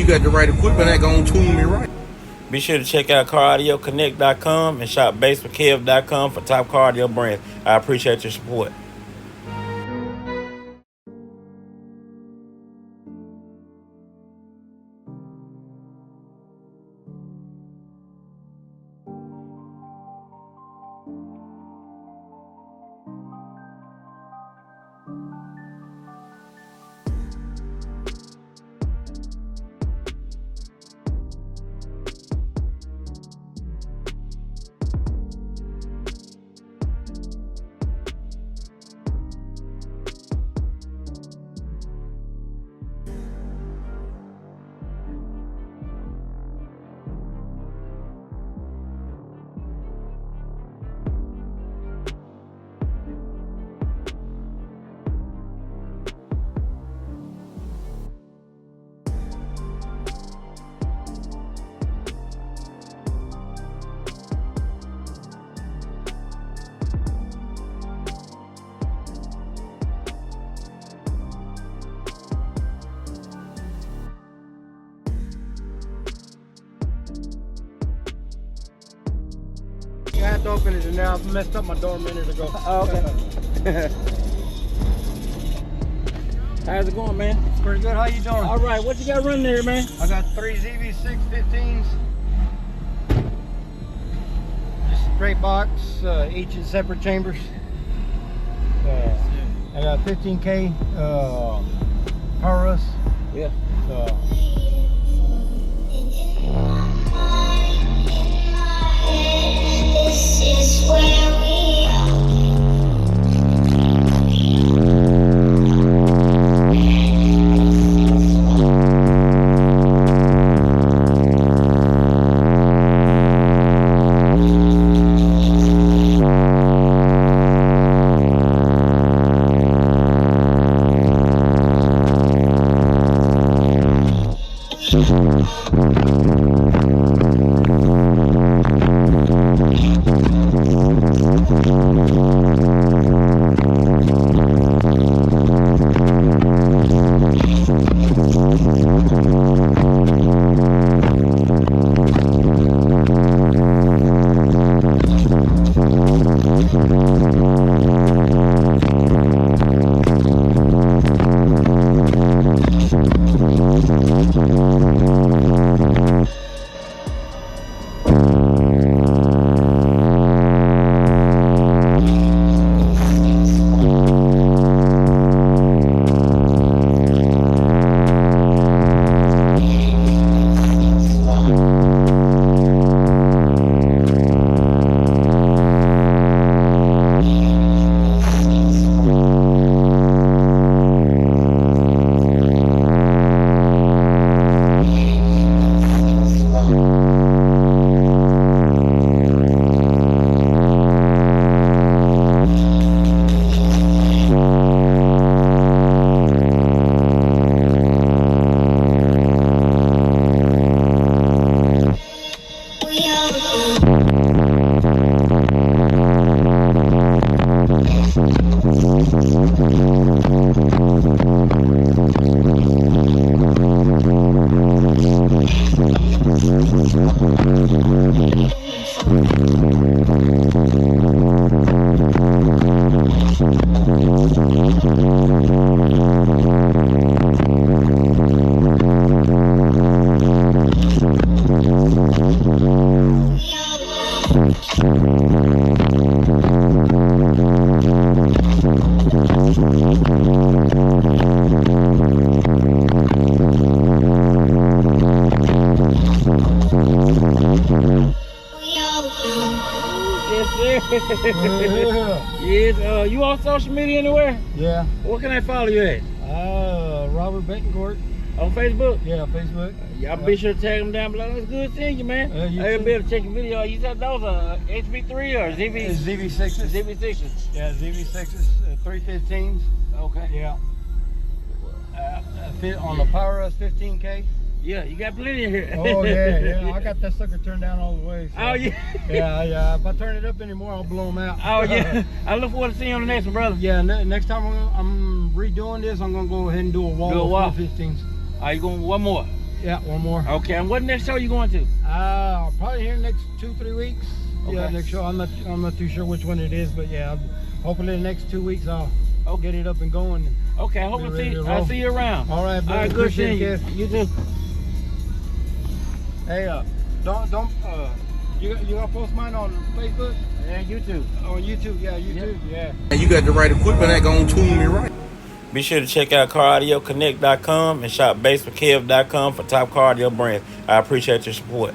you got the right equipment, that gonna tune me right. Be sure to check out CarAudioConnect.com and shop BASSWITHKEV.com for top car audio brands. I appreciate your support. I had to open it and now I messed up my door a minute ago. Oh, okay. How's it going, man? Pretty good. How you doing? All right. What you got running there, man? I got 3 ZV6 15s. Just straight box, each in separate chambers. I got 15K Powerus. Yeah. This is where we are. Yes, you on social media anywhere? Yeah. What can I follow you at? Robert Betancourt. On Facebook? Yeah, Facebook. Y'all be sure to tag them down below. It's good seeing you, man. I'll be able to check your video. You said those are HB3 or ZV? ZV6s. ZV6s. Yeah, ZV6s, 315s. Okay. Yeah. Fit on the Powerus 15K. Yeah, you got plenty in here. Oh yeah. I got that sucker turned down all the way. So. Oh yeah. Yeah. If I turn it up anymore, I'll blow them out. Oh yeah. I look forward to seeing you on the next one, brother. Yeah. Next time I'm redoing this, I'm gonna go ahead and do a wall of 15s. Are you going one more? Yeah, one more. Okay, and what next show you going to? Probably here next 2-3 weeks. Okay. Yeah, next show. I'm not too sure which one it is, but yeah, hopefully the next 2 weeks I'll get it up and going. Okay, I hope I'll see you around. All right, buddy. All right, good seeing you. Kev. You too. Hey, you gonna post mine on Facebook? And YouTube. On YouTube, yeah, YouTube, yeah. And you got the right equipment that gonna tune me right. Be sure to check out CarAudioConnect.com and shop BASSWITHKEV.com for top car audio brands. I appreciate your support.